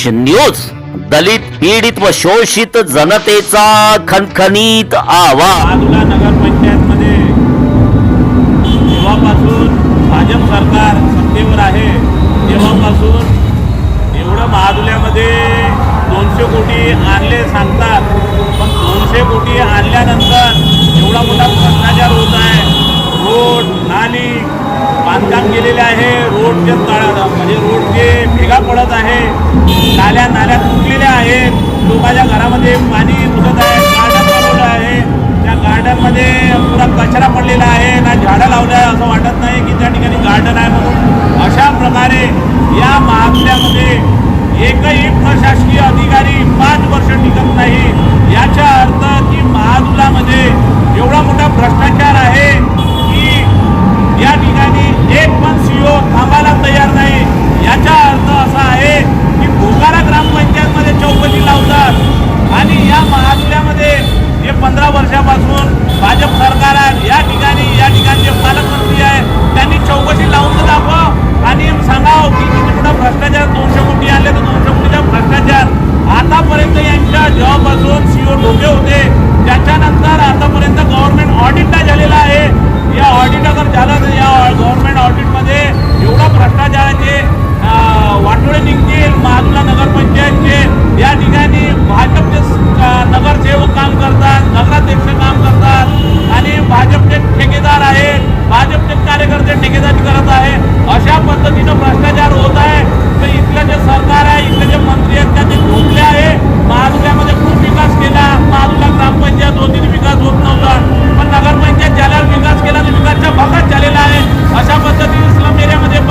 News, दलित पीडित व शोषित जनतेचा खणखणीत आवाज। मादुला नगर पंचायत मध्ये जेव्हापासून भाजप सरकार सत्तेवर आहे तेव्हापासून एवढं मादुल्यामध्ये 200 कोटी आणले सांगतात, पण 200 कोटी आणल्यानंतर एवढा मोठा भ्रष्टाचार होत आहे। रोड नाली बांधकाम केलेले आहे, रोडचे म्हणजे रोडचे भेगा पडत आहे, नाल्या तुटलेल्या आहेत, लोकांच्या घरामध्ये पाणी घुसत आहे, गार्डन बनवलं आहे, त्या गार्डनमध्ये पुरा कचरा पडलेला आहे, ना झाडं लावलं आहे, असं वाटत नाही की त्या ठिकाणी गार्डन आहे म्हणून। अशा प्रकारे या महाविद्यालयामध्ये एकही प्रशासकीय अधिकारी 5 वर्ष टिकत नाही। याचा अर्थ की महादुलामध्ये एवढा मोठा भ्रष्टाचार आहे की या ठिकाणी एक पण सीओ थांबायला तयार नाही। याचा अर्थ असा आहे की भोगारा ग्रामपंचायतमध्ये चौकशी लावतात आणि या महाविद्यालयामध्ये जे 15 वर्षापासून भाजप सरकार आहे, या ठिकाणी जे पालकमंत्री आहे त्यांनी चौकशी लावून तर दाखवा आणि सांगावं की किती मोठा भ्रष्टाचार, 200 कोटी आले तर 200 कोटीचा भ्रष्टाचार। आतापर्यंत यांच्या जेव्हापासून सीओ ढोके होते त्याच्यानंतर आतापर्यंत गव्हर्नमेंट ऑडिट नाही झालेला आहे। या ऑडिट अगर झालं तर या गव्हर्नमेंट ऑडिटमध्ये एवढा भ्रष्टाचाराचे वाटोळे निघतील। मादुला नगरपंचायतचे या ठिकाणी भाजपचे नगरसेवक काम करतात, नगराध्यक्ष काम करतात आणि भाजपचे ठेकेदार आहेत, भाजपचे कार्यकर्ते ठेकेदारी करत आहे। अशा पद्धतीनं भ्रष्टाचार होत आहे। तर इथलं जे सरकार आहे, इथले जे मंत्री आहेत त्यांनी ठोकले आहे। मादुल्यामध्ये खूप विकास केला, मादुला ग्रामपंचायत होती विकास होत नव्हता, पण नगरपंचायत झाल्यावर विकास केला तर विकासच्या भागात झालेला आहे। अशा पद्धतीने स्लम एरियामध्ये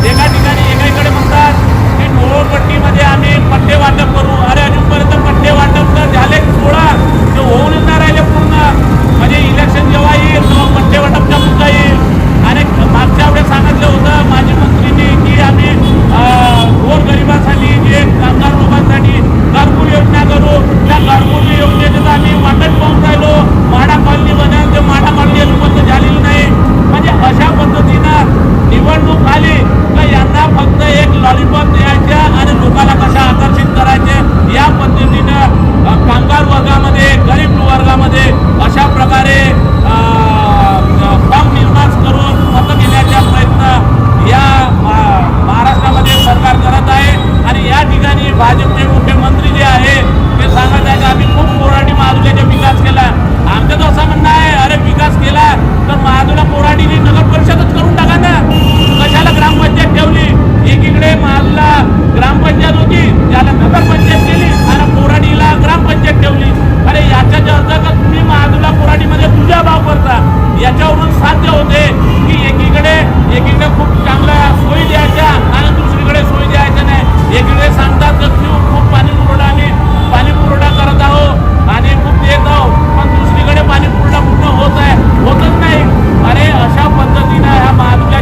एका ठिकाणी एकाकडे म्हणतात की ढोळपट्टीमध्ये आम्ही पट्टे वाटप करू, अरे अजूनपर्यंत पट्टे वाटप तर झाले 16 ते होऊनच नाही राहिले पूर्ण। म्हणजे इलेक्शन जेव्हा येईल तेव्हा पट्टे वाटपचा मुद्दा येईल। आणि मागच्या वेळेस सांगितलं होतं माजी मंत्रींनी की आम्ही गोरगरिबांसाठी जे कामगार लोकांसाठी घरकुल योजना करू, त्या घरकुल योजनेचं आम्ही वाटप पाहून राहिलो। माडा कॉलनी बनेल ते माडा कॉलनी अजूनपर्यंत झालेली नाही। म्हणजे अशा पद्धतीनं निवडणूक आली तर यांना फक्त एक लॉलीपॉप द्यायच्या आणि लोकांना कशा आकर्षित करायचे या पद्धतीनं कामगार वर्गामध्ये, गरीब वर्गामध्ये अशा प्रकारे फॉर्म निर्माण करून मत घेण्याचा प्रयत्न या महाराष्ट्रामध्ये सरकार करत आहे। आणि या ठिकाणी भाजपचे मुख्यमंत्री जे आहे ते सांगत आहे की आम्ही खूप कोराडी मादुल्याचा विकास केला। आमचं तर असं म्हणणं आहे, अरे विकास केला तर मादुला कोराडीने नगर परिषदच करून टाका ना, कशाला ग्रामपंचायत ठेवली? एकीकडे मादुला ग्रामपंचायत होती त्याला नगरपंचायत केली आणि कोराडीला ग्रामपंचायत ठेवली। अरे याचा अर्थ का तुम्ही मादुला कोराडीमध्ये तुझा भाव करता? याच्यावरून साध्य होते की एकीकडे खूप चांगल्या सोयी द्यायच्या आणि दुसरीकडे सोयी द्यायच्या नाही। एकीकडे सांगतात की खूप पाणी पुरवठा करत आहोत आणि खूप देत आहोत, पण दुसरीकडे पाणी पुरवठा पूर्ण होतच नाही। अरे अशा पद्धतीनं ह्या महादुल्या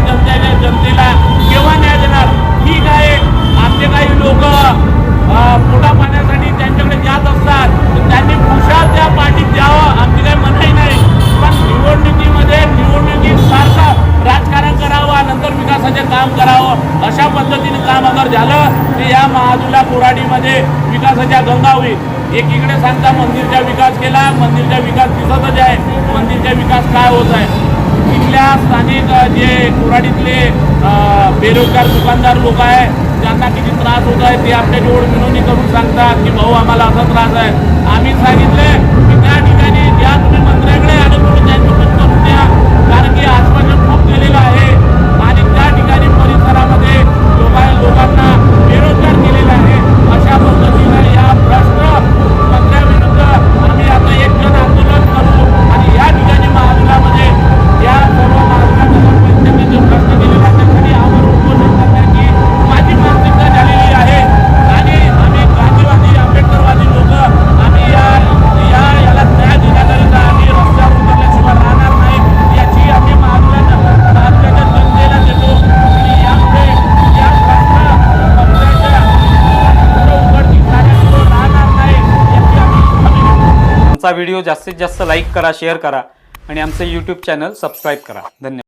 जनतेला केव्हा न्याय देणार? ठीक आहे, आमचे काही लोक पोटा पाण्यासाठी त्यांच्याकडे जात असतात तर त्यांनी खुशाल त्या पार्टीत द्यावं, आमची काही मनाई नाही। पण निवडणुकीत सारखं राजकारण करावं, नंतर विकासाचे काम करावं। अशा पद्धतीने काम अगर झालं तर या महादुला कोराडीमध्ये विकासाच्या गंगा होईल। एकीकडे सांगता मंदिरचा विकास केला, मंदिरचा विकास दिसतच आहे, मंदिरचा विकास काय होत आहे? इथल्या स्थानिक जे कोराडीतले बेरोजगार दुकानदार लोक आहे त्यांना किती त्रास होत आहे ते आपल्याजवळ विनोदी करून सांगतात की भाऊ आम्हाला असा त्रास आहे। आम्ही सांगितले की त्या ठिकाणी ज्या तुम्ही मंत्र्याकडे आणि थोडं त्यांच्याकडे करून द्या, कारण की आश्वासन खूप दिलेलं आहे आणि त्या ठिकाणी परिसरामध्ये लोकांना बेरोजगार केलेला आहे। अशा पद्धतीनं या भ्रष्ट मंत्र्याविरुद्ध आम्ही आता एक जन आंदोलन करू आणि या ठिकाणी महादुलामध्ये या सर्व महादुला नगरपंचायतीने जे भ्रष्ट केलेला आहे त्यासाठी आम्हाला उपोषण करण्याची माझी मानसिकता झालेली आहे। आणि आम्ही गांधीवादी आंबेडकरवादी लोक आम्ही याला न्याय देण्याकरिता आम्ही रस्त्यावर उतरल्याशिवाय राहणार नाही, याची आम्ही महादुल्याच्या जनतेला देतो। आणि यामुळे या राहणार नाही याची आम्ही आमचा व्हिडिओ जास्तीत जास्त लाईक करा, शेअर करा आणि आमचे YouTube चॅनल सबस्क्राईब करा। धन्यवाद।